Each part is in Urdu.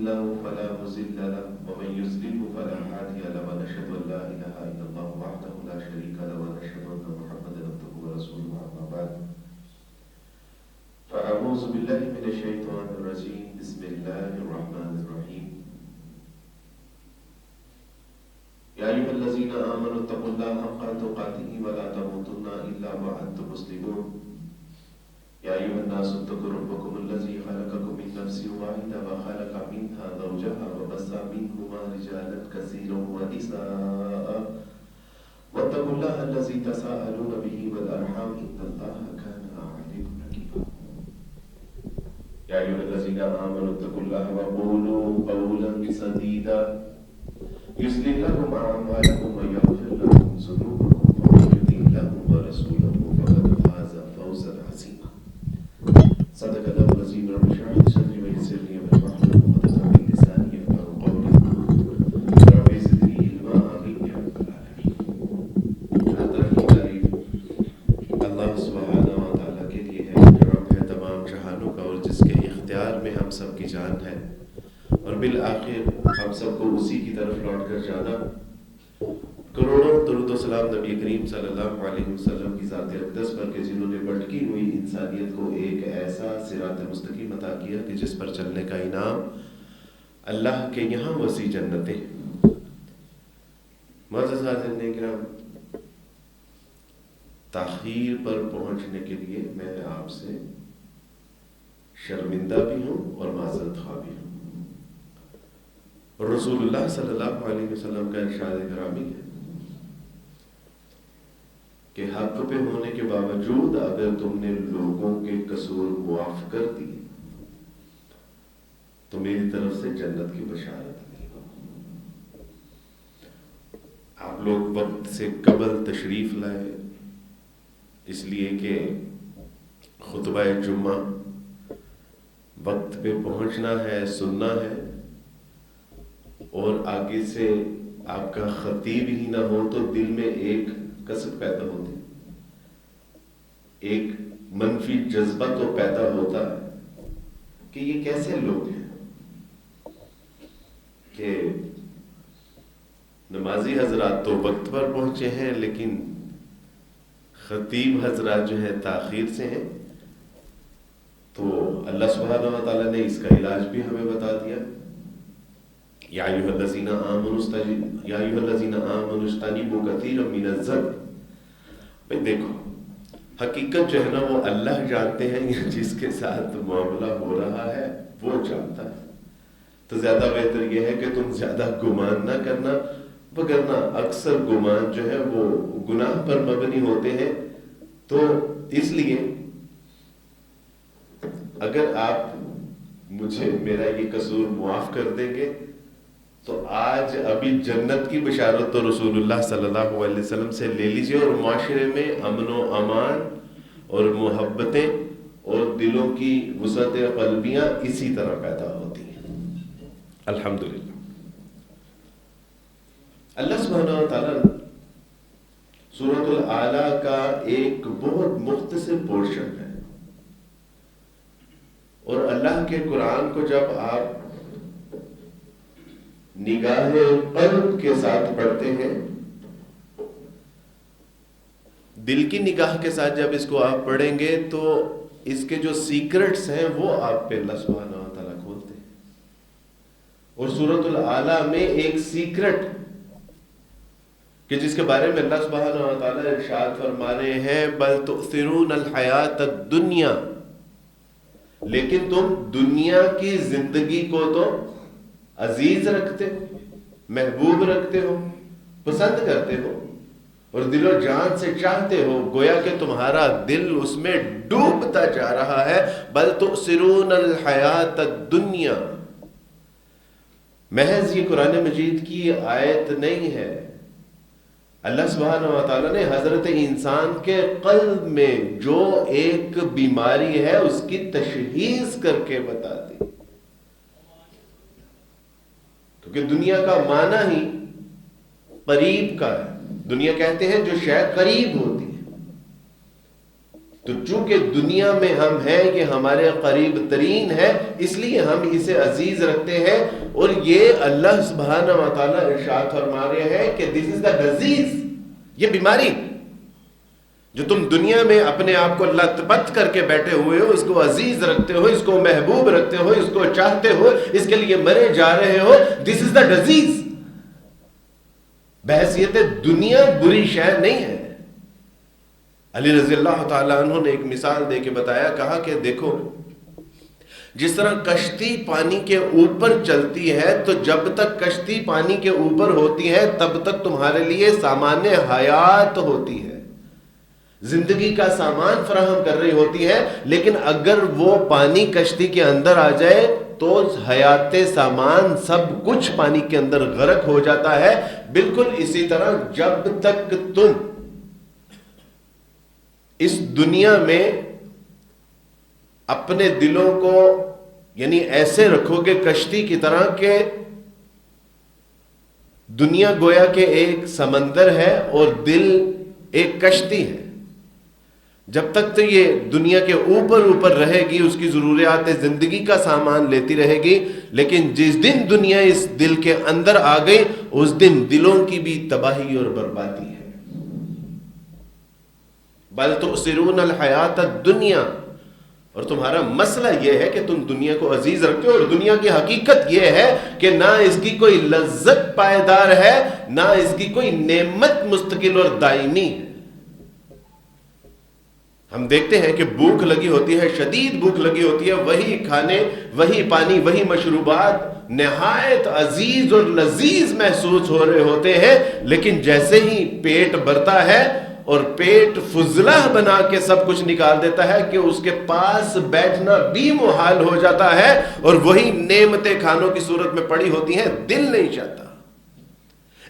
الله فلا مضل له ومن يضلل فلا هادي له ونشهد أن لا إله إلا الله وحده لا شريك له ونشهد أن محمدا عبده ورسوله أما بعد فأعوذ بالله من الشيطان الرجيم بسم الله الرحمن الرحيم يا أيها الذين آمنوا اتقوا الله حق تقاته ولا تموتن إلا وأنتم مسلمون يا أيها الناس اتقوا ربكم الذي خلقكم من نفس واحدة وخلق منها زوجها وبث منهما رجالا كثيرا ونساء واتقوا الله الذي تساءلون به والأرحام إن الله كان عليكم رقيبا يا أيها الذين آمنوا اتقوا الله وقولوا قولا سديدا يصلح لكم أعمالكم ويغفر لكم ذنوبكم ومن يطع الله ورسوله فقد فاز فوزا عظيما صدق الله العظيم رب اشرح لي صدري ويسر لي امري واحلل عقدة من لساني يفقهوا قولي رب زدني علما آمين يا رب العالمين حضرت کی تعریف اللہ سبحانہ و تعالیٰ کے لیے ہے جو رب ہے تمام جہانوں کا اور جس کے اختیار میں ہم سب کی جان ہے اور بالآخر ہم سب کو اسی کی طرف لوٹ کر جانا کروڑوں درود و سلام نبی کریم صلی اللہ علیہ وسلم کی ذات اقدس پر کہ جنہوں نے بھٹکی ہوئی انسانیت کو ایک ایسا صراط مستقیم عطا کیا کہ جس پر چلنے کا انعام اللہ کے یہاں وسیع جنتیں. معزز حاضرین کرام، تاخیر پر پہنچنے کے لیے میں آپ سے شرمندہ بھی ہوں اور معذرت خواہ بھی ہوں. رسول اللہ صلی اللہ علیہ وسلم کا ارشاد گرامی ہے کہ حق پہ ہونے کے باوجود اگر تم نے لوگوں کے قصور معاف کر دیے تو میری طرف سے جنت کی بشارت نہیں ہو. آپ لوگ وقت سے قبل تشریف لائے اس لیے کہ خطبہ جمعہ وقت پہ پہنچنا ہے، سننا ہے، اور آگے سے آپ کا خطیب ہی نہ ہو تو دل میں ایک کسر پیدا ہوتی، ایک منفی جذبہ تو پیدا ہوتا ہے کہ یہ کیسے لوگ ہیں کہ نمازی حضرات تو وقت پر پہنچے ہیں لیکن خطیب حضرات جو ہیں تاخیر سے ہیں. تو اللہ سبحانہ و تعالیٰ نے اس کا علاج بھی ہمیں بتا دیا. یا ایھا الذین آمنوا اجتنبوا کثیرا من الظن. بھئی دیکھو، حقیقت جو ہے نا وہ اللہ جانتے ہیں، جس کے ساتھ معاملہ ہو رہا ہے وہ جانتا ہے. تو زیادہ بہتر یہ ہے کہ تم زیادہ گمان نہ کرنا، وگرنہ اکثر گمان جو ہے وہ گناہ پر مبنی ہوتے ہیں. تو اس لیے اگر آپ مجھے میرا یہ قصور معاف کر دیں گے تو آج ابھی جنت کی بشارت تو رسول اللہ صلی اللہ علیہ وسلم سے لے لیجئے، اور معاشرے میں امن و امان اور محبتیں اور دلوں کی وسعت قلبیاں اسی طرح پیدا ہوتی ہیں. الحمدللہ. اللہ سبحانہ و تعالیٰ سورۃ الاعلیٰ کا ایک بہت مختصر پورشن ہے، اور اللہ کے قرآن کو جب آپ نگاہ قلب کے ساتھ پڑھتے ہیں، دل کی نگاہ کے ساتھ جب اس کو آپ پڑھیں گے تو اس کے جو سیکرٹس ہیں وہ آپ پہ اللہ سبحانہ و تعالیٰ کھولتے ہیں. اور سورۃ الاعلیٰ میں ایک سیکرٹ کہ جس کے بارے میں اللہ سبحانہ و تعالیٰ ارشاد فرما رہے ہیں بل تؤثرون الحیات الدنیا، لیکن تم دنیا کی زندگی کو تو عزیز رکھتے ہو، محبوب رکھتے ہو، پسند کرتے ہو اور دل و جان سے چاہتے ہو، گویا کہ تمہارا دل اس میں ڈوبتا جا رہا ہے. بل تؤثرون الحیات الدنیا. محض یہ قرآن مجید کی آیت نہیں ہے، اللہ سبحانہ و تعالیٰ نے حضرت انسان کے قلب میں جو ایک بیماری ہے اس کی تشخیص کر کے بتا دی. کیونکہ دنیا کا معنی ہی قریب کا ہے. دنیا کہتے ہیں جو شے قریب ہوتی ہے. تو چونکہ دنیا میں ہم ہیں، یہ ہمارے قریب ترین ہے، اس لیے ہم اسے عزیز رکھتے ہیں. اور یہ اللہ سبحانہ و تعالیٰ ارشاد فرما رہے ہیں کہ دس از دا ڈزیز، یہ بیماری جو تم دنیا میں اپنے آپ کو لت پت کر کے بیٹھے ہوئے ہو، اس کو عزیز رکھتے ہو، اس کو محبوب رکھتے ہو، اس کو چاہتے ہو، اس کے لیے مرے جا رہے ہو، دس از دا ڈزیز. بحیثیت دنیا بری شے نہیں ہے. علی رضی اللہ تعالیٰ عنہ نے ایک مثال دے کے بتایا، کہا کہ دیکھو جس طرح کشتی پانی کے اوپر چلتی ہے تو جب تک کشتی پانی کے اوپر ہوتی ہے تب تک تمہارے لیے سامان حیات ہوتی ہے، زندگی کا سامان فراہم کر رہی ہوتی ہے، لیکن اگر وہ پانی کشتی کے اندر آ جائے تو حیات سامان سب کچھ پانی کے اندر غرق ہو جاتا ہے. بالکل اسی طرح جب تک تم اس دنیا میں اپنے دلوں کو یعنی ایسے رکھو گے کشتی کی طرح کہ دنیا گویا کہ ایک سمندر ہے اور دل ایک کشتی ہے، جب تک تو یہ دنیا کے اوپر رہے گی، اس کی ضروریات زندگی کا سامان لیتی رہے گی، لیکن جس دن دنیا اس دل کے اندر آ گئی اس دن دلوں کی بھی تباہی اور بربادی ہے. بل تؤثرون الحیات الدنیا، اور تمہارا مسئلہ یہ ہے کہ تم دنیا کو عزیز رکھتے ہو، اور دنیا کی حقیقت یہ ہے کہ نہ اس کی کوئی لذت پائیدار ہے، نہ اس کی کوئی نعمت مستقل اور دائمی ہے. ہم دیکھتے ہیں کہ بھوک لگی ہوتی ہے، شدید بھوک لگی ہوتی ہے، وہی کھانے، وہی پانی، وہی مشروبات نہایت عزیز اور لذیذ محسوس ہو رہے ہوتے ہیں، لیکن جیسے ہی پیٹ بھرتا ہے اور پیٹ فضلہ بنا کے سب کچھ نکال دیتا ہے کہ اس کے پاس بیٹھنا بھی محال ہو جاتا ہے، اور وہی نعمتیں کھانوں کی صورت میں پڑی ہوتی ہیں، دل نہیں چاہتا.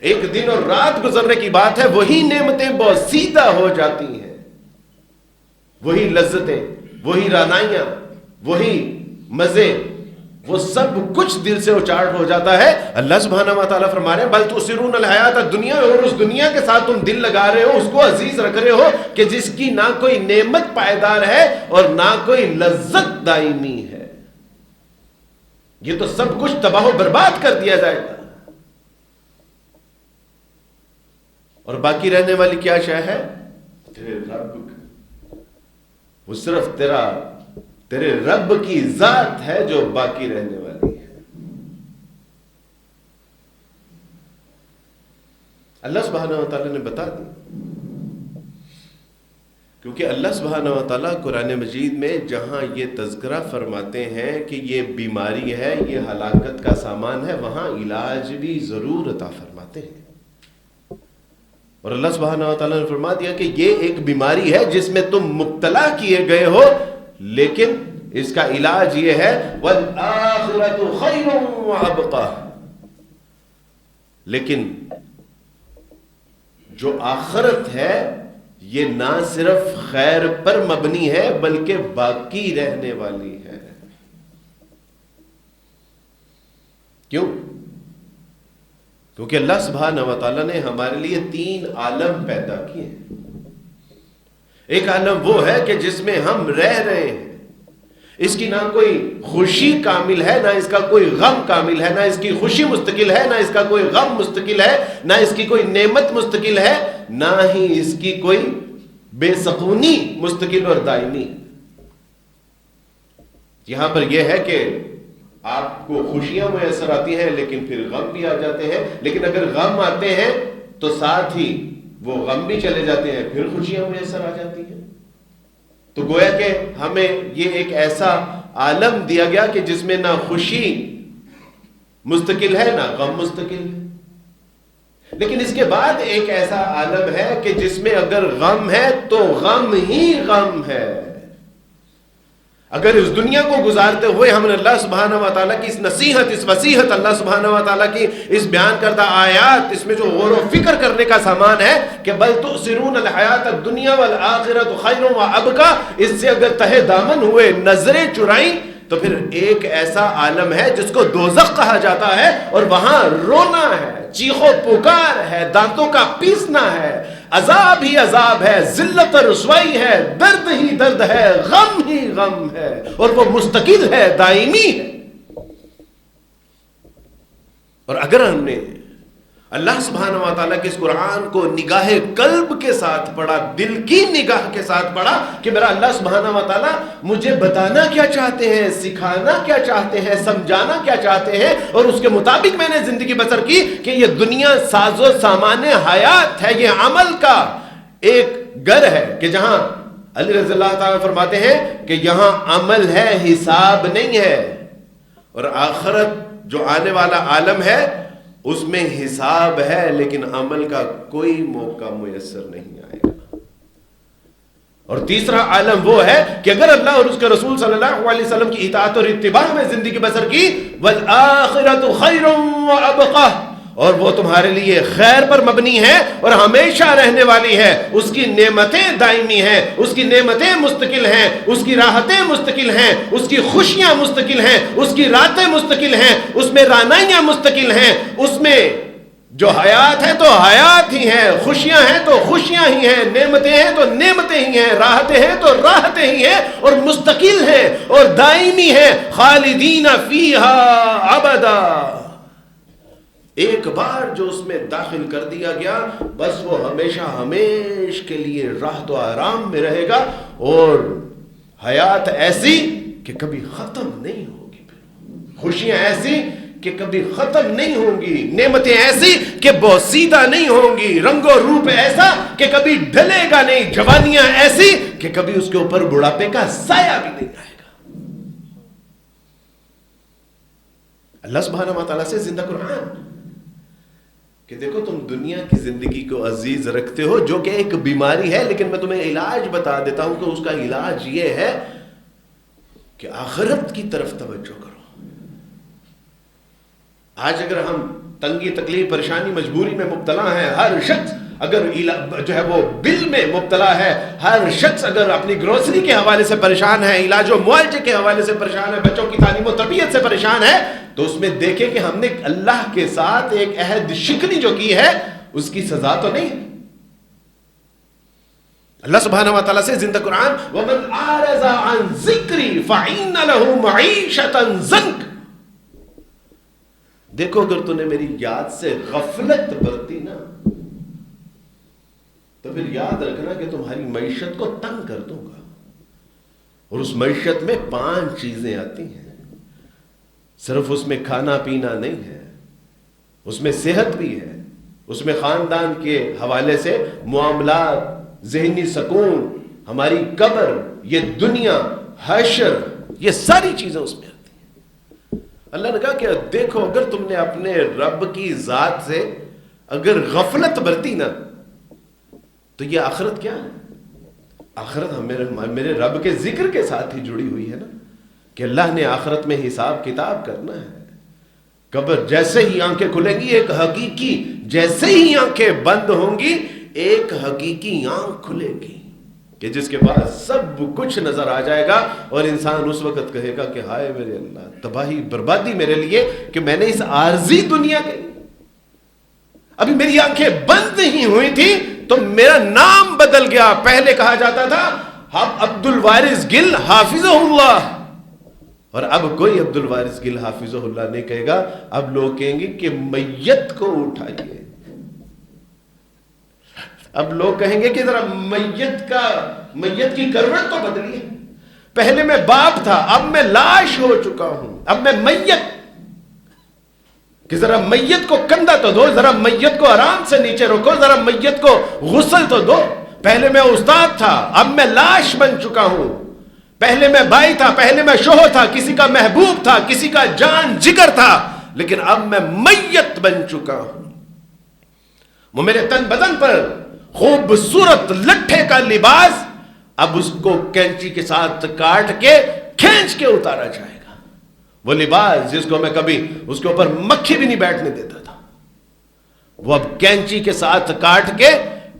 ایک دن اور رات گزرنے کی بات ہے، وہی نعمتیں بوسیدہ ہو جاتی ہیں، وہی لذتیں، وہی رعنائیاں، وہی مزے، وہ سب کچھ دل سے اچاٹ ہو جاتا ہے. اللہ سبحانہ و تعالیٰ فرما رہے ہیں بل تؤثرون الحیات الدنیا، اور اس دنیا کے ساتھ تم دل لگا رہے ہو، اس کو عزیز رکھ رہے ہو کہ جس کی نہ کوئی نعمت پائیدار ہے اور نہ کوئی لذت دائمی ہے. یہ تو سب کچھ تباہ و برباد کر دیا جائے گا، اور باقی رہنے والی کیا شے ہے؟ تیرے رب، وہ صرف تیرے رب کی ذات ہے جو باقی رہنے والی ہے. اللہ سبحانہ و تعالیٰ نے بتا دی، کیونکہ اللہ سبحانہ و تعالیٰ قرآن مجید میں جہاں یہ تذکرہ فرماتے ہیں کہ یہ بیماری ہے، یہ ہلاکت کا سامان ہے، وہاں علاج بھی ضرور عطا فرماتے ہیں. اور اللہ سبحانہ و تعالیٰ نے فرما دیا کہ یہ ایک بیماری ہے جس میں تم مبتلا کیے گئے ہو، لیکن اس کا علاج یہ ہے وَالْآخِرَةُ خَيْرٌ وَأَبْقَىٰ. لیکن جو آخرت ہے یہ نہ صرف خیر پر مبنی ہے بلکہ باقی رہنے والی ہے. کیوں؟ کیونکہ اللہ سبحانہ و تعالیٰ نے ہمارے لیے 3 عالم پیدا کیے ہیں. ایک عالم وہ ہے کہ جس میں ہم رہ رہے ہیں، اس کی نہ کوئی خوشی کامل ہے، نہ اس کا کوئی غم کامل ہے، نہ اس کی خوشی مستقل ہے، نہ اس کا کوئی غم مستقل ہے، نہ اس کی کوئی نعمت مستقل ہے، نہ ہی اس کی کوئی بے سکونی مستقل اور دائمی. یہاں پر یہ ہے کہ آپ کو خوشیاں میسر آتی ہیں لیکن پھر غم بھی آ جاتے ہیں، لیکن اگر غم آتے ہیں تو ساتھ ہی وہ غم بھی چلے جاتے ہیں، پھر خوشیاں میسر آ جاتی ہیں. تو گویا کہ ہمیں یہ ایک ایسا عالم دیا گیا کہ جس میں نہ خوشی مستقل ہے نہ غم مستقل ہے. لیکن اس کے بعد ایک ایسا عالم ہے کہ جس میں اگر غم ہے تو غم ہی غم ہے. اگر اس دنیا کو گزارتے ہوئے ہم نے اللہ سبحانہ و تعالیٰ کی اس نصیحت، اس وصیحت، اللہ سبحانہ و تعالیٰ کی اس بیان کردہ آیات، اس میں جو غور و فکر کرنے کا سامان ہے کہ بل تؤثرون الحیات الدنیا والآخرۃ خیر وابقیٰ، اس سے اگر تہ دامن ہوئے، نظریں چرائیں، تو پھر ایک ایسا عالم ہے جس کو دوزخ کہا جاتا ہے، اور وہاں رونا ہے، چیخ و پکار ہے، دانتوں کا پیسنا ہے، عذاب ہی عذاب ہے، ذلت اور رسوائی ہے، درد ہی درد ہے، غم ہی غم ہے، اور وہ مستقل ہے، دائمی ہے۔ اور اگر ہم نے اللہ سبحانہ و تعالیٰ کے اس قرآن کو نگاہ قلب کے ساتھ پڑھا، دل کی نگاہ کے ساتھ پڑھا کہ میرا اللہ سبحانہ و تعالیٰ مجھے بتانا کیا چاہتے ہیں، سکھانا کیا چاہتے ہیں، سمجھانا کیا چاہتے ہیں، اور اس کے مطابق میں نے زندگی بسر کی کہ یہ دنیا ساز و سامان حیات ہے، یہ عمل کا ایک گھر ہے کہ جہاں علی رضی اللہ تعالیٰ فرماتے ہیں کہ یہاں عمل ہے، حساب نہیں ہے، اور آخرت جو آنے والا عالم ہے اس میں حساب ہے لیکن عمل کا کوئی موقع میسر نہیں آئے گا۔ اور تیسرا عالم وہ ہے کہ اگر اللہ اور اس کے رسول صلی اللہ علیہ وسلم کی اطاعت اور اتباع میں زندگی بسر کی، وَالْآخِرَةُ خَيْرٌ وَأَبْقَىٰ، اور وہ تمہارے لیے خیر پر مبنی ہے اور ہمیشہ رہنے والی ہے، اس کی نعمتیں دائمی ہیں، اس کی نعمتیں مستقل ہیں، اس کی راحتیں مستقل ہیں، اس کی خوشیاں مستقل ہیں، اس کی راتیں مستقل ہیں، اس میں رانائیاں مستقل ہیں، اس میں جو حیات ہے تو حیات ہی ہیں، خوشیاں ہیں تو خوشیاں ہی ہیں، نعمتیں ہیں تو نعمتیں ہی ہیں، راحتیں ہیں تو راحتیں ہی ہیں، اور مستقل ہیں اور دائمی ہیں، خالدین فیہا ابدا۔ ایک بار جو اس میں داخل کر دیا گیا بس وہ ہمیشہ ہمیش کے لیے راحت و آرام میں رہے گا، اور حیات ایسی کہ کبھی ختم نہیں ہوگی، خوشیاں ایسی کہ کبھی ختم نہیں ہوں گی، نعمتیں ایسی کہ بوسیدہ نہیں ہوں گی، رنگ و روپ ایسا کہ کبھی ڈھلے گا نہیں، جوانیاں ایسی کہ کبھی اس کے اوپر بڑھاپے کا سایہ بھی نہیں آئے گا۔ اللہ سبحانہ و تعالیٰ سے زندہ قرآن کہ دیکھو تم دنیا کی زندگی کو عزیز رکھتے ہو جو کہ ایک بیماری ہے، لیکن میں تمہیں علاج بتا دیتا ہوں کہ اس کا علاج یہ ہے کہ آخرت کی طرف توجہ کرو۔ آج اگر ہم تنگی تکلیف پریشانی مجبوری میں مبتلا ہیں، ہر شخص اگر جو ہے وہ بل میں مبتلا ہے، ہر شخص اگر اپنی گروسری کے حوالے سے پریشان ہے، علاج و معالجے کے حوالے سے پریشان ہے، بچوں کی تعلیم و تربیت سے پریشان ہے، تو اس میں دیکھیں کہ ہم نے اللہ کے ساتھ ایک عہد شکنی جو کی ہے اس کی سزا تو نہیں ہے۔ اللہ سبحانہ و تعالیٰ سے زندہ قرآن وَمَنْ أَعْرَضَ عَنْ ذِكْرِي فَإِنَّ لَهُ مَعِيشَةً ضَنْكَ۔ دیکھو اگر تو نے میری یاد سے غفلت برتی نا تو پھر یاد رکھنا کہ تمہاری معیشت کو تنگ کر دوں گا، اور اس معیشت میں 5 چیزیں آتی ہیں، صرف اس میں کھانا پینا نہیں ہے، اس میں صحت بھی ہے، اس میں خاندان کے حوالے سے معاملات، ذہنی سکون، ہماری قبر، یہ دنیا، حشر، یہ ساری چیزیں اس میں آتی ہیں۔ اللہ نے کہا کہ دیکھو اگر تم نے اپنے رب کی ذات سے اگر غفلت برتی نا تو یہ آخرت کیا ہے؟ آخرت میرے رب کے ذکر کے ساتھ ہی جڑی ہوئی ہے نا، کہ اللہ نے آخرت میں حساب کتاب کرنا ہے۔ قبر جیسے ہی آنکھیں کھلیں گی ایک حقیقی، جیسے ہی آنکھیں بند ہوں گی ایک حقیقی آنکھ کھلے گی کہ جس کے بعد سب کچھ نظر آ جائے گا، اور انسان اس وقت کہے گا کہ ہائے میرے اللہ، تباہی بربادی میرے لیے کہ میں نے اس عارضی دنیا کے، ابھی میری آنکھیں بند نہیں ہوئی تھی تو میرا نام بدل گیا۔ پہلے کہا جاتا تھا عبد الوارث گل حافظہ اللہ، اور اب کوئی عبد الوارث گل حافظہ اللہ نہیں کہے گا، اب لوگ کہیں گے کہ میت کو اٹھائیے، اب لوگ کہیں گے کہ ذرا میت کی کروٹ تو بدلی ہے، پہلے میں باپ تھا اب میں لاش ہو چکا ہوں، اب میں میت، کہ ذرا میت کو کندھا تو دو، ذرا میت کو آرام سے نیچے رکھو، ذرا میت کو غسل تو دو، پہلے میں استاد تھا اب میں لاش بن چکا ہوں، پہلے میں بھائی تھا، پہلے میں شوہر تھا، کسی کا محبوب تھا، کسی کا جان جگر تھا، لیکن اب میں میت بن چکا ہوں۔ وہ میرے تن بدن پر خوبصورت لٹھے کا لباس اب اس کو کینچی کے ساتھ کاٹ کے کھینچ کے اتارا جائے گا، وہ لباس جس کو میں کبھی اس کے اوپر مکھی بھی نہیں بیٹھنے دیتا تھا، وہ اب کینچی کے ساتھ کاٹ کے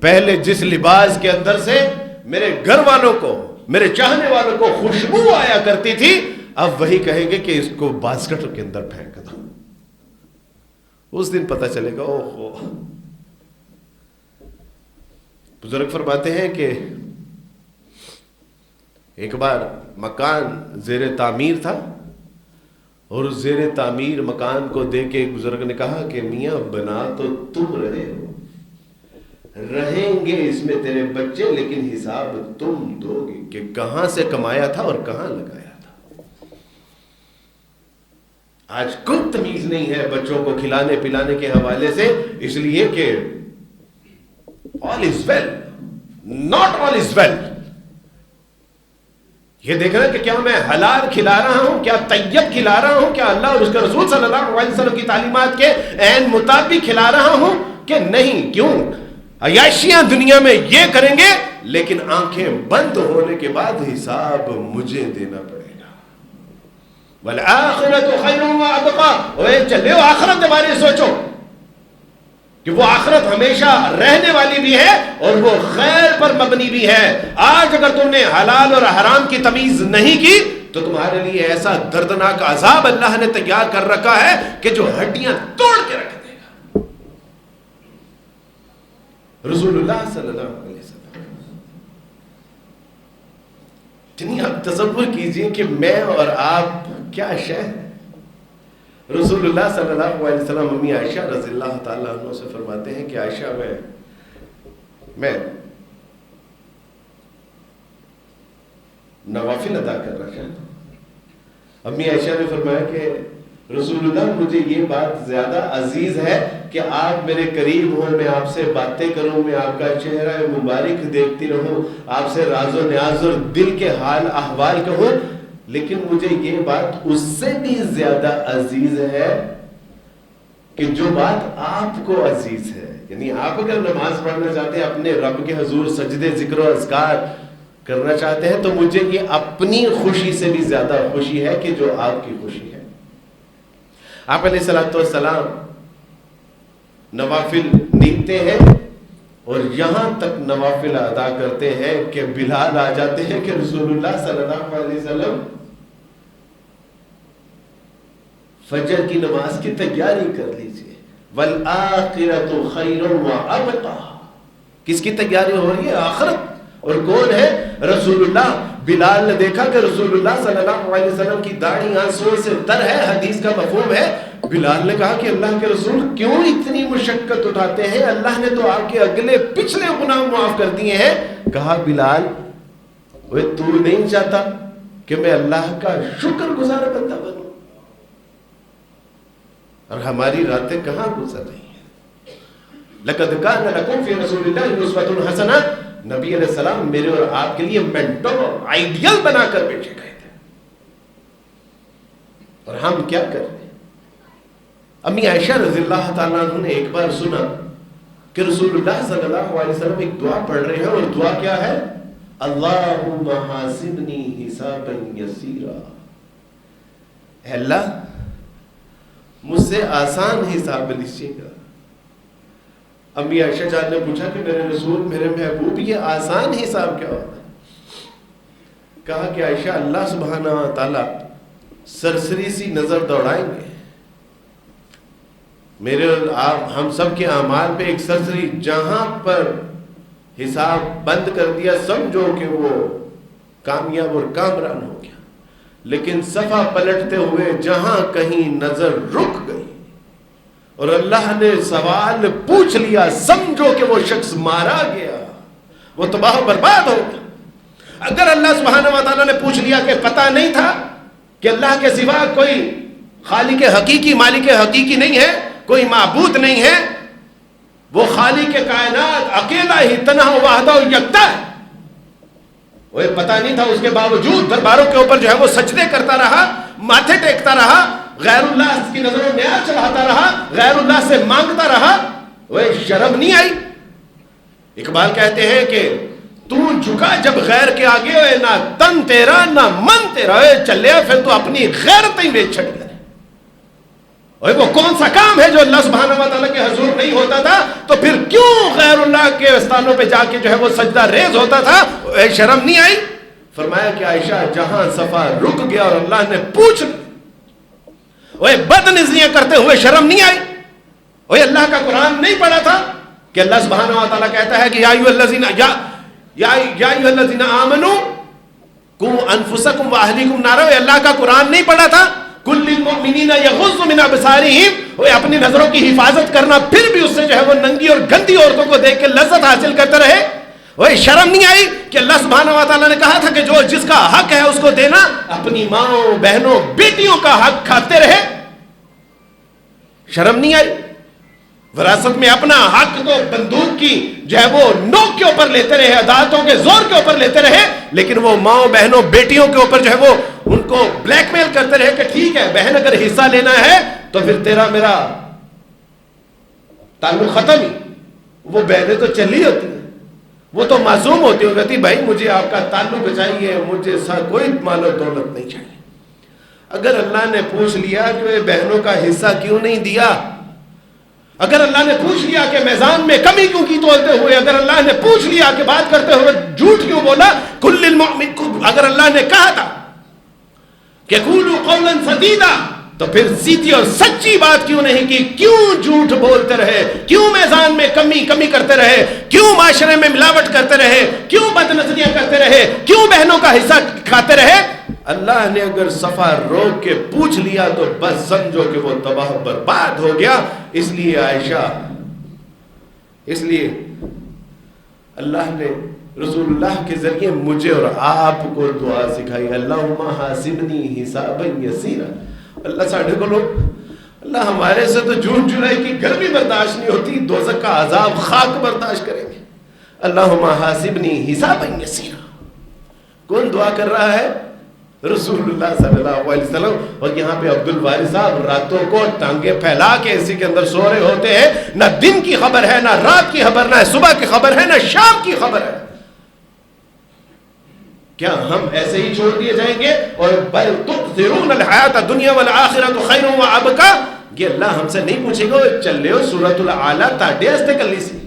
پہلے جس لباس کے اندر سے میرے گھر والوں کو، میرے چاہنے والوں کو خوشبو آیا کرتی تھی، اب وہی کہیں گے کہ اس کو باسکٹ کے اندر پھینک دو. اس دن پتہ چلے گا اوہو. بزرگ فرماتے ہیں کہ ایک بار مکان زیر تعمیر تھا اور اس زیر تعمیر مکان کو دیکھ کے ایک بزرگ نے کہا کہ میاں بنا تو تم رہے ہو, رہیں گے اس میں تیرے بچے, لیکن حساب تم دو گے کہ کہاں سے کمایا تھا اور کہاں لگایا تھا. آج کوئی تمیز نہیں ہے بچوں کو کھلانے پلانے کے حوالے سے, اس لیے کہ all is well, not all is well. یہ دیکھ رہے ہیں کہ کیا میں حلال کھلا رہا ہوں, کیا طیب کھلا رہا ہوں, کیا اللہ اور اس کے رسول صلی اللہ علیہ وسلم کی تعلیمات کے عین مطابق کھلا رہا ہوں کہ نہیں. کیوں عیاشیاں دنیا میں یہ کریں گے, لیکن آنکھیں بند ہونے کے بعد حساب مجھے دینا پڑے گا. والآخرۃ خیر وابقیٰ. اوے چلے آخرت کے بارے سوچو کہ وہ آخرت ہمیشہ رہنے والی بھی ہے اور وہ خیر پر مبنی بھی ہے. آج اگر تم نے حلال اور حرام کی تمیز نہیں کی تو تمہارے لیے ایسا دردناک عذاب اللہ نے تیار کر رکھا ہے کہ جو ہڈیاں توڑ کے رکھ دے گا. رسول اللہ صلی اللہ علیہ وسلم, اتنی آپ تصور کیجئے کہ میں اور آپ کیا شے ہیں. رسول اللہ صلی اللہ علیہ وسلم امی عائشہ رضی اللہ تعالیٰ عنہ سے فرماتے ہیں کہ عائشہ میں نوافل ادا کر رہا تھا. امی عائشہ نے فرمایا کہ رسول اللہ مجھے یہ بات زیادہ عزیز ہے کہ آپ میرے قریب ہوں, میں آپ سے باتیں کروں, میں آپ کا چہرہ مبارک دیکھتی رہوں, آپ سے راز و نیاز اور دل کے حال احوال کہوں, لیکن مجھے یہ بات اس سے بھی زیادہ عزیز ہے کہ جو بات آپ کو عزیز ہے. یعنی آپ اگر نماز پڑھنا چاہتے ہیں, اپنے رب کے حضور سجدے ذکر و اذکار کرنا چاہتے ہیں, تو مجھے یہ اپنی خوشی سے بھی زیادہ خوشی ہے کہ جو آپ کی خوشی ہے. آپ علیہ الصلوۃ والسلام نوافل نیتے ہیں اور یہاں تک نوافل ادا کرتے ہیں کہ بلال آ جاتے ہیں کہ رسول اللہ صلی اللہ علیہ وسلم فجر کی نماز کی تیاری کر لیجئے. والآخرۃ خیر وابقیٰ. کس کی تیاری ہو رہی ہے؟ آخرت. اور کون ہے؟ رسول اللہ. بلال نے دیکھا کہ رسول اللہ صلی اللہ علیہ وسلم کی داڑھی آنسوؤں سے تر ہے, حدیث کا مفہوم ہے. بلال نے کہا کہ اللہ کے رسول کیوں اتنی مشقت اٹھاتے ہیں, اللہ نے تو آپ کے اگلے پچھلے گناہ معاف کر دیے ہیں. کہا بلال تو نہیں چاہتا کہ میں اللہ کا شکر گزار بندہ بنوں؟ اور ہماری راتیں کہاں گزر رہی ہیں. لقد کان لکم فی رسول اللہ اسوۃ حسنہ. نبی علیہ السلام میرے اور آپ کے لیے مینٹور آئیڈیل بنا کر بھیجے گئے تھے, اور ہم کیا کر رہے ہیں. امی عائشہ رضی اللہ تعالیٰ عنہ نے ایک بار سنا کہ رسول اللہ صلی اللہ علیہ وسلم ایک دعا پڑھ رہے ہیں, اور دعا کیا ہے؟ اللہم حاسبنی حسابا یسیرا. اے اللہ مجھ سے آسان حساب لیجیے گا. امی عائشہ جان نے پوچھا کہ میرے رسول, میرے محبوب, یہ آسان حساب کیا ہوتا ہے؟ کہا کہ عائشہ اللہ سبحانہ و تعالی سرسری سی نظر دوڑائیں گے میرے اور ہم سب کے اعمال پہ, ایک سرسری, جہاں پر حساب بند کر دیا سمجھو کہ وہ کامیاب اور کامران ہو گیا, لیکن صفحہ پلٹتے ہوئے جہاں کہیں نظر رک گئی اور اللہ نے سوال پوچھ لیا, سمجھو کہ وہ شخص مارا گیا, وہ تباہ و برباد ہو گیا. اگر اللہ سبحانہ و تعالیٰ نے پوچھ لیا کہ پتہ نہیں تھا کہ اللہ کے سوا کوئی خالق حقیقی مالک حقیقی نہیں ہے, کوئی معبود نہیں ہے, وہ خالق کائنات اکیلا ہی تنہا وحدہ یکتا ہے, وہ پتہ نہیں تھا, اس کے باوجود درباروں کے اوپر جو ہے وہ سجدے کرتا رہا, ماتھے ٹیکتا رہا, غیر اللہ کی نظروں میں نیاز چڑھاتا رہا, غیر اللہ سے مانگتا رہا, وہ شرم نہیں آئی. اقبال کہتے ہیں کہ تو جھکا جب غیر کے آگے, نہ تن تیرا نہ من تیرا, چلے پھر تو اپنی غیرت ہی بیچ چھڑ گئے. وہ کون سا کام ہے جو اللہ سبحانہ و تعالیٰ کے حضور نہیں ہوتا تھا, تو پھر کیوں غیر اللہ کے استانوں پہ جا کے جو ہے وہ سجدہ ریز ہوتا تھا؟ شرم نہیں آئی؟ فرمایا کہ عائشہ جہاں صفا رک گیا اور اللہ نے پوچھ وہ بدنظریاں کرتے ہوئے شرم نہیں آئی؟ وہ اللہ کا قرآن نہیں پڑھا تھا کہ اللہ سبحانہ و تعالیٰ کہتا ہے کہ یا ایھا الذین آمنوا قوا انفسکم واہلیکم نارا؟ اللہ کا قرآن نہیں پڑھا تھا کل للمؤمنین یغضوا من ابصارہم؟ وہ اپنی نظروں کی حفاظت کرنا، پھر بھی اس سے جو ہے وہ ننگی اور گندی عورتوں کو دیکھ کے لذت حاصل کرتے رہے؟ وہ شرم نہیں آئی کہ اللہ سبحانہ و تعالیٰ نے کہا تھا کہ جو جس کا حق ہے اس کو دینا، اپنی ماں بہنوں بیٹیوں کا حق کھاتے رہے؟ شرم نہیں آئی؟ وراثت میں اپنا حق تو بندوق کی جو ہے وہ نوک کے اوپر لیتے رہے، عدالتوں کے زور کے اوپر لیتے رہے، لیکن وہ ماں بہنوں بیٹیوں کے اوپر جو ہے وہ ان کو بلیک میل کرتے رہے کہ ٹھیک ہے بہن اگر حصہ لینا ہے تو پھر تیرا میرا تعلق ختم ہی۔ وہ بہنیں تو چلی ہوتی ہیں، وہ تو معصوم ہوتی ہیں، کہتی بھائی مجھے آپ کا تعلق چاہیے، مجھے کوئی مال و دولت نہیں چاہیے۔ اگر اللہ نے پوچھ لیا کہ بہنوں کا حصہ کیوں نہیں دیا، اگر اللہ نے پوچھ لیا کہ میزان میں کمی کیوں کی تولتے ہوئے، اگر اللہ نے پوچھ لیا کہ بات کرتے ہوئے جھوٹ کیوں بولا، کل المؤمن، اگر اللہ نے کہا تھا کہ قولوا قولا سدیدا، تو پھر سیدھی اور سچی بات کیوں نہیں کی؟ کیوں جھوٹ بولتے رہے؟ کیوں میزان میں کمی کرتے رہے؟ کیوں معاشرے میں ملاوٹ کرتے رہے؟ کیوں بدنظریاں کرتے رہے؟ کیوں بہنوں کا حصہ کھاتے رہے؟ اللہ نے اگر صفا روک کے پوچھ لیا تو بس سمجھو کہ وہ تباہ برباد ہو گیا۔ اس لیے عائشہ، اس لیے اللہ نے رسول اللہ کے ذریعے مجھے اور آپ کو دعا سکھائی، اللہم حاسبنی حسابا یسیرا۔ اللہ ساڑھے کو لوگ، اللہ ہمارے سے تو جون جولائی کی گرمی برداشت نہیں ہوتی، دوزخ کا عذاب خاک برداشت کریں گے۔ اللہم حاسبنی حسابا یسیرا۔ کون دعا کر رہا ہے؟ رسول اللہ صلی اللہ علیہ وسلم۔ اور یہاں پہ عبد الوارث صاحب راتوں کو ٹانگیں پھیلا کے اسی کے اندر سو رہے ہوتے ہیں، نہ دن کی خبر ہے، نہ رات کی خبر، نہ صبح کی خبر ہے، نہ شام کی خبر ہے۔ کیا ہم ایسے ہی چھوڑ دیے جائیں گے؟ اور بل تؤثرون الحیات الدنیا والآخرۃ خیر وابقی، یہ اللہ ہم سے نہیں پوچھے گا چل لے سورۃ الاعلی تاڈے واسطے کلی سی۔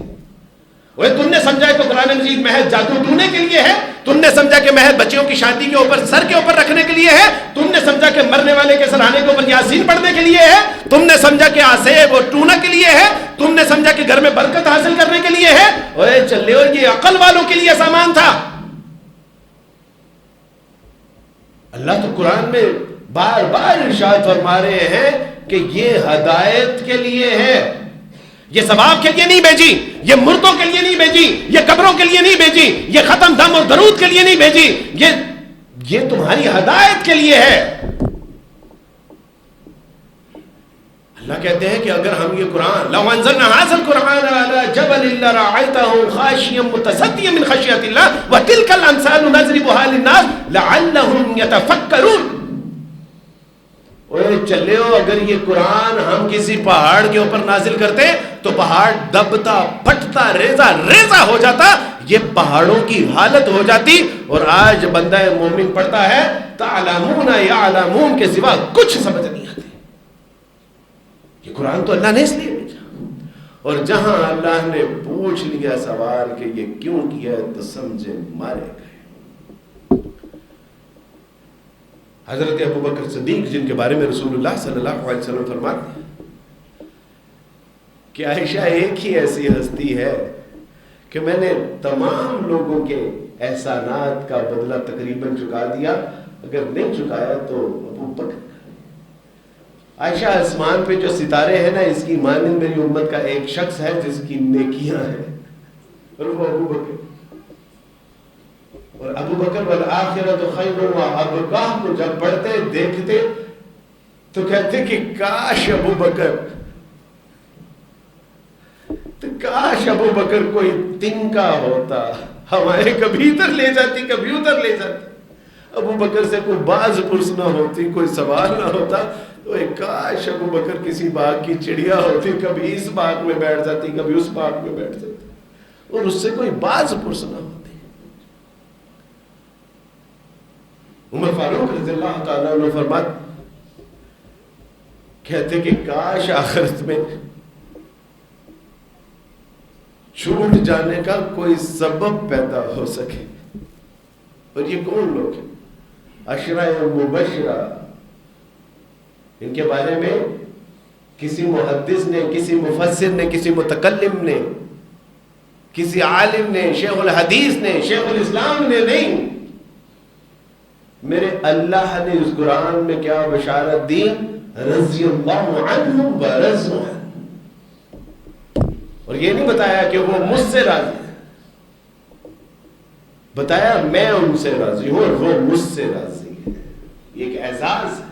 وہ تم نے سمجھا کہ قرآن مجید محض جادو ٹونے کے لیے ہے؟ تم نے سمجھا کہ محض بچیوں کی شادی کے اوپر سر کے اوپر رکھنے کے لیے ہے؟ تم نے سمجھا کہ مرنے والے کے سرہانے کے اوپر یاسین پڑھنے کے لیے ہے؟ تم نے سمجھا کہ آسیب اور ٹونا کے لیے ہے؟ تم نے سمجھا کہ گھر میں برکت حاصل کرنے کے لیے ہے؟ اوے چلے ہو، یہ عقل والوں کے لیے سامان تھا۔ اللہ تو قرآن میں بار بار ارشاد فرما رہے ہیں کہ یہ ہدایت کے لیے ہے، یہ ثواب کے لیے نہیں بھیجی، یہ مردوں کے لیے نہیں بھیجی، یہ قبروں کے لیے نہیں بھیجی، یہ ختم دم اور درود کے لیے نہیں بھیجی، یہ تمہاری ہدایت کے لیے ہے۔ اللہ کہتے ہیں کہ اگر ہم یہ قرآن لو انزلنا هذا القرآن على جبل لرأيته خاشعا متصدعا من خشية الله وتلك الأمثال نضربها للناس لعلهم يتفكرون۔ اوے چلے ہو، اگر یہ قرآن ہم کسی پہاڑ کے اوپر نازل کرتے تو پہاڑ دبتا پھٹتا ریزہ ریزہ ہو جاتا، یہ پہاڑوں کی حالت ہو جاتی۔ اور آج بندہ مومن پڑھتا ہے تعلمون یعلمون کے سوا کچھ سمجھ نہیں آتی۔ یہ قرآن تو اللہ نے اس لیے بھیجا، اور جہاں اللہ نے پوچھ لیا سوال کہ یہ کیوں کیا تو سمجھے مارے گئے۔ حضرت ابو بکر صدیق جن کے بارے میں رسول اللہ صلی اللہ علیہ وسلم فرماتے ہیں کہ عائشہ ایک ہی ایسی ہستی ہے کہ میں نے تمام لوگوں کے احسانات کا بدلہ تقریباً چکا دیا، اگر نہیں چکایا تو ابو بکر۔ عائشہ آسمان پہ جو ستارے ہیں نا، اس کی مانند میری امت کا ایک شخص ہے جس کی نیکیاں ہیں، اور وہ ابو بکر۔ اور ابو بکر والآخرۃ خیر وابقی کو جب پڑھتے دیکھتے تو کہتے کہ کاش ابو بکر، تو کاش ابو بکر کوئی تنکا ہوتا، ہمارے کبھی ادھر لے جاتی کبھی ادھر لے جاتی، ابو بکر سے کوئی باز پرس نہ ہوتی، کوئی سوال نہ ہوتا، تو کاش ابو بکر کسی باغ کی چڑیا ہوتی، کبھی اس باغ میں بیٹھ جاتی کبھی اس باغ میں بیٹھ جاتی، اور اس سے کوئی باز پرس نہ ہوتی۔ عمر فاروق رضی اللہ تعالیٰ عنہ فرماتے کہتے کہ کاش آخرت میں چھوٹ جانے کا کوئی سبب پیدا ہو سکے، اور یہ کون لوگ ہیں؟ عشرہ مبشرہ، ان کے بارے میں کسی محدث نے، کسی مفسر نے، کسی متکلم نے، کسی عالم نے، شیخ الحدیث نے، شیخ الاسلام نے نہیں، میرے اللہ نے اس قرآن میں کیا بشارت دی؟ رضی اللہ عنہم ورضوا عنہ۔ اور یہ نہیں بتایا کہ وہ مجھ سے راضی ہے، بتایا میں ان سے راضی ہوں اور وہ مجھ سے راضی ہے۔ یہ ایک اعزاز ہے،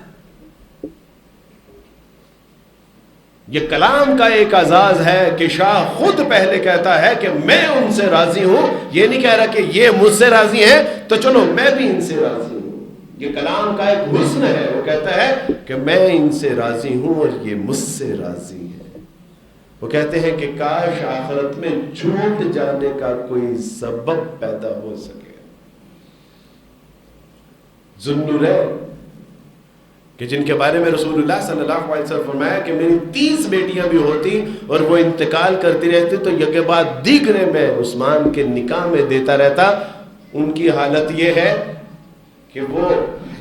یہ کلام کا ایک اعزاز ہے کہ شاہ خود پہلے کہتا ہے کہ میں ان سے راضی ہوں، یہ نہیں کہہ رہا کہ یہ مجھ سے راضی ہیں تو چلو میں بھی ان سے راضی ہوں۔ یہ کلام کا ایک حسن ہے، وہ کہتا ہے کہ میں ان سے راضی ہوں اور یہ مجھ سے راضی ہے۔ وہ کہتے ہیں کہ کاش آخرت میں چھوٹ جانے کا کوئی سبب پیدا ہو سکے۔ ذوالنورین کہ جن کے بارے میں رسول اللہ صلی اللہ علیہ وسلم فرمایا کہ میری 30 بیٹیاں بھی ہوتی اور وہ انتقال کرتی رہتی تو یکے بعد دیگرے میں عثمان کے نکاح میں دیتا رہتا۔ ان کی حالت یہ ہے کہ وہ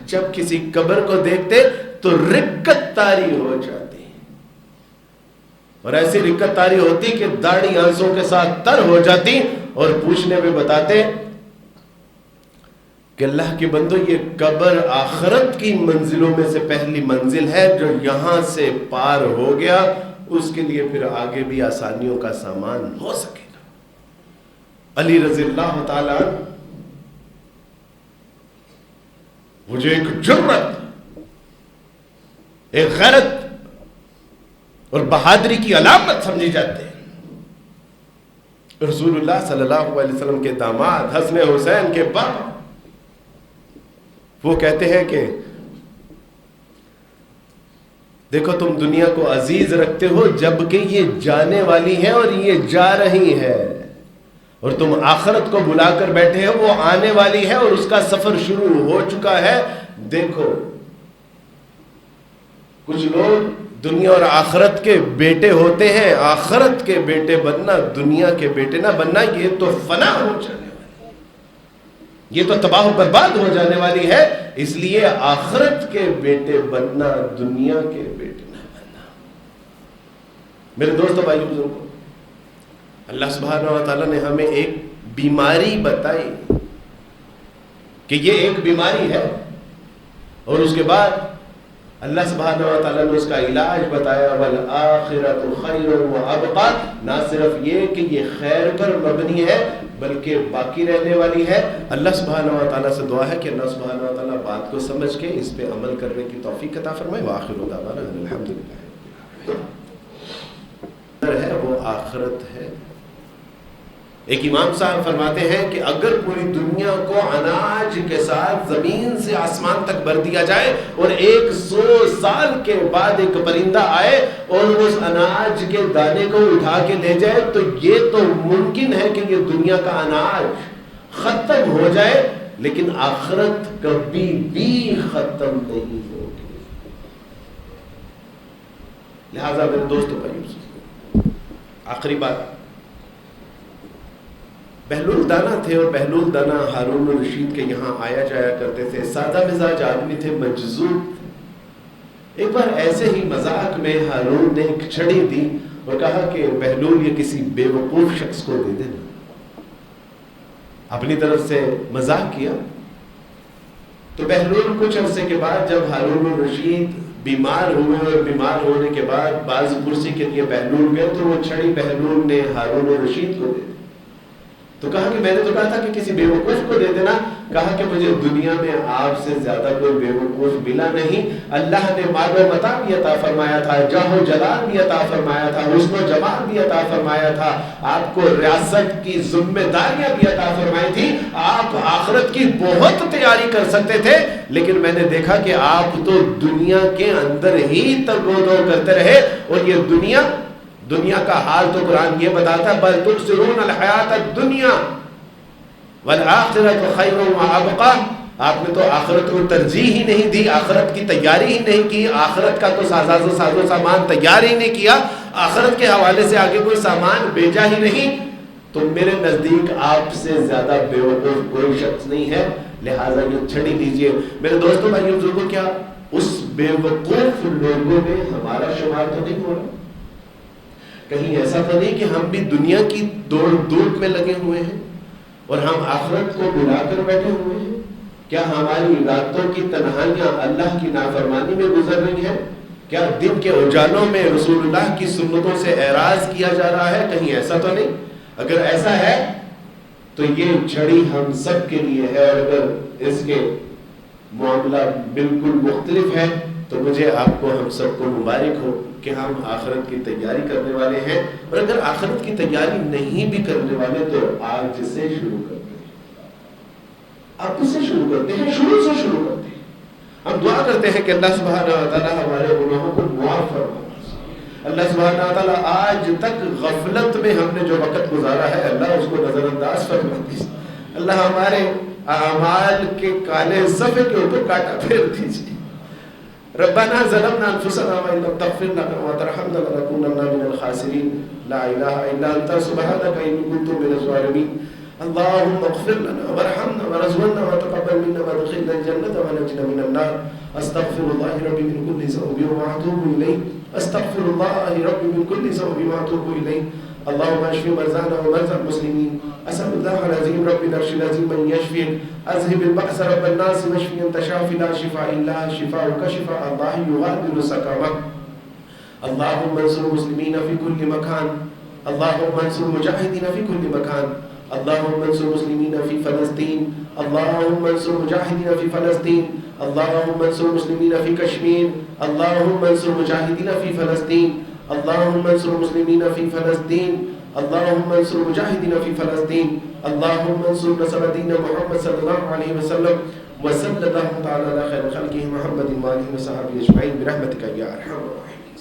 جب کسی قبر کو دیکھتے تو رکت طاری ہو جاتی، اور ایسی رکت طاری ہوتی کہ داڑھی آنسوں کے ساتھ تر ہو جاتی، اور پوچھنے میں بتاتے کہ اللہ کے بندو یہ قبر آخرت کی منزلوں میں سے پہلی منزل ہے، جو یہاں سے پار ہو گیا اس کے لیے پھر آگے بھی آسانیوں کا سامان ہو سکے گا۔ علی رضی اللہ تعالیٰ وہ جو ایک جرت، ایک غیرت اور بہادری کی علامت سمجھی جاتے ہیں، رسول اللہ صلی اللہ علیہ وسلم کے داماد حسن حسین کے باپ، وہ کہتے ہیں کہ دیکھو تم دنیا کو عزیز رکھتے ہو جبکہ یہ جانے والی ہے اور یہ جا رہی ہے، اور تم آخرت کو بلا کر بیٹھے ہو، وہ آنے والی ہے اور اس کا سفر شروع ہو چکا ہے۔ دیکھو کچھ لوگ دنیا اور آخرت کے بیٹے ہوتے ہیں، آخرت کے بیٹے بننا، دنیا کے بیٹے نہ بننا، یہ تو فنا ہو جانے والی، یہ تو تباہ و برباد ہو جانے والی ہے، اس لیے آخرت کے بیٹے بننا، دنیا کے بیٹے نہ بننا۔ میرے دوستو بھائیو بزرگوں، اللہ سبحانہ و تعالیٰ نے ہمیں ایک بیماری بتائی کہ یہ ایک بیماری ہے، اور اس کے بعد اللہ سبحانہ و تعالیٰ نے اس کا علاج بتایا، وَالْآخِرَةُ خَيْرٌ وَأَبْقَىٰ، نہ صرف یہ کہ یہ خیر پر مبنی ہے بلکہ باقی رہنے والی ہے۔ اللہ سبحانہ و تعالیٰ سے دعا ہے کہ اللہ سبحانہ و تعالیٰ بات کو سمجھ کے اس پہ عمل کرنے کی توفیق عطا فرمائے۔ وآخر دعوانا الحمدللہ ہے، وہ آخرت ہے۔ ایک امام صاحب فرماتے ہیں کہ اگر پوری دنیا کو اناج کے ساتھ زمین سے آسمان تک بھر دیا جائے اور 100 سال کے بعد ایک پرندہ آئے اور اس اناج کے دانے کو اٹھا کے لے جائے تو یہ تو ممکن ہے کہ یہ دنیا کا اناج ختم ہو جائے، لیکن آخرت کبھی بھی ختم نہیں ہوگی۔ لہذا میرے دوستوں بھائیو، آخری بات، بہلول دانا تھے اور بہلول دانا ہارون الرشید کے یہاں آیا جایا کرتے تھے، سادہ مزاج آدمی تھے، مجذوب۔ ایک بار ایسے ہی مذاق میں ہارون نے ایک چھڑی دی اور کہا کہ بہلول یہ کسی بے وقوف شخص کو دے دینا، اپنی طرف سے مذاق کیا۔ تو بہلول کچھ عرصے کے بعد جب ہارون الرشید بیمار ہوئے اور بیمار ہونے کے بعد بعض پرسی کے لیے بہلول گئے تو وہ چھڑی بہلول نے ہارون الرشید کو دے دی۔ تو کہا کہ میں نے تو کہا تھا کہ کسی بے وقوف کو دے دینا، کہا کہ مجھے دنیا میں آپ سے زیادہ کوئی بے وقوف ملا نہیں، اللہ نے مال و متاع بھی عطا فرمایا تھا، جاہ و جلال بھی عطا فرمایا تھا، حسن و جمال بھی عطا فرمایا تھا، آپ کو ریاست کی ذمہ داریاں بھی عطا فرمائی تھی، آپ آخرت کی بہت تیاری کر سکتے تھے، لیکن میں نے دیکھا کہ آپ تو دنیا کے اندر ہی تگ و دو کرتے رہے، اور یہ دنیا کا حال تو قرآن یہ بتاتا ہے، بل تؤثرون الحیات الدنیا والآخرۃ خیر وابقیٰ، آپ نے تو آخرت کو ترجیح ہی نہیں دی، آخرت کی تیاری ہی نہیں کی، آخرت کا تو ساز و سامان تیار ہی نہیں کیا، آخرت کے حوالے سے آگے کوئی سامان بھیجا ہی نہیں۔ تو میرے نزدیک آپ سے زیادہ بے وقوف کوئی شخص نہیں ہے، لہٰذا یہ چھڑی لیجئے۔ میرے دوستوں بھائیوں بزرگوں، کیا اس بے وقوف لوگوں میں ہمارا شمار تو نہیں ہو رہا؟ کہیں ایسا تو نہیں کہ ہم بھی دنیا کی دوڑ دھوپ میں لگے ہوئے ہیں اور ہم آخرت کو بلا کر بیٹھے ہوئے ہیں؟ کیا ہماری راتوں کی تنہائیاں اللہ کی نافرمانی میں گزر رہی ہیں؟ کیا دن کے اجالوں میں رسول اللہ کی سنتوں سے اعراض کیا جا رہا ہے؟ کہیں ایسا تو نہیں؟ اگر ایسا ہے تو یہ چھڑی ہم سب کے لیے ہے، اور اگر اس کے معاملہ بالکل مختلف ہے تو مجھے آپ کو ہم سب کو مبارک ہو کہ ہم آخرت کی تیاری کرنے والے ہیں، اور اگر آخرت کی تیاری نہیں بھی کرنے والے تو آج سے شروع کرتے ہیں، اب سے شروع کرتے ہیں، شروع سے شروع کرتے ہیں۔ ہم دعا کرتے ہیں کہ اللہ سبحانہ و تعالیٰ ہمارے گناہوں کو معاف فرمائے۔ اللہ سبحانہ و تعالیٰ آج تک غفلت میں ہم نے جو وقت گزارا ہے اللہ اس کو نظر انداز فرما دیجیے۔ اللہ ہمارے اعمال کے کالے صفحے کے اوپر کاٹا پھیر دیجیے۔ ربنا ظلمنا انفسنا وان لم تغفر لنا وترحمنا لنكونن من الخاسرين لا اله الا انت سبحانك اني كنت من الظالمين اللهم اغفر لنا وارحمنا وارزقنا وتقبل منا وادخلنا الجنة ونجنا من النار استغفر الله ربي من كل ذنب واتوب اليه استغفر الله ربي من كل ذنب واتوب اليه اللهم اشف مرضانا ومرضى المسلمين اسال الله العظيم رب العرش العظيم ان يشفيك اذهب البأس رب الناس واشفي انت شافي لا شفاء الا شفاءك شفاء الله يغادر سقما اللهم انصر المسلمين في كل مكان اللهم انصر المجاهدين في كل مكان اللهم انصر المسلمين في فلسطين اللهم انصر المجاهدين في فلسطين اللهم انصر المسلمين في كشمير اللهم انصر المجاهدين في فلسطين اللهم انصر المسلمين في فلسطين اللهم انصر المجاهدين في فلسطين اللهم انصر نصر دين محمد صلى الله عليه وسلم وصلى الله تعالى على خير خلقه محمد وآله وصحبه أجمعين برحمتك يا أرحم الراحمين.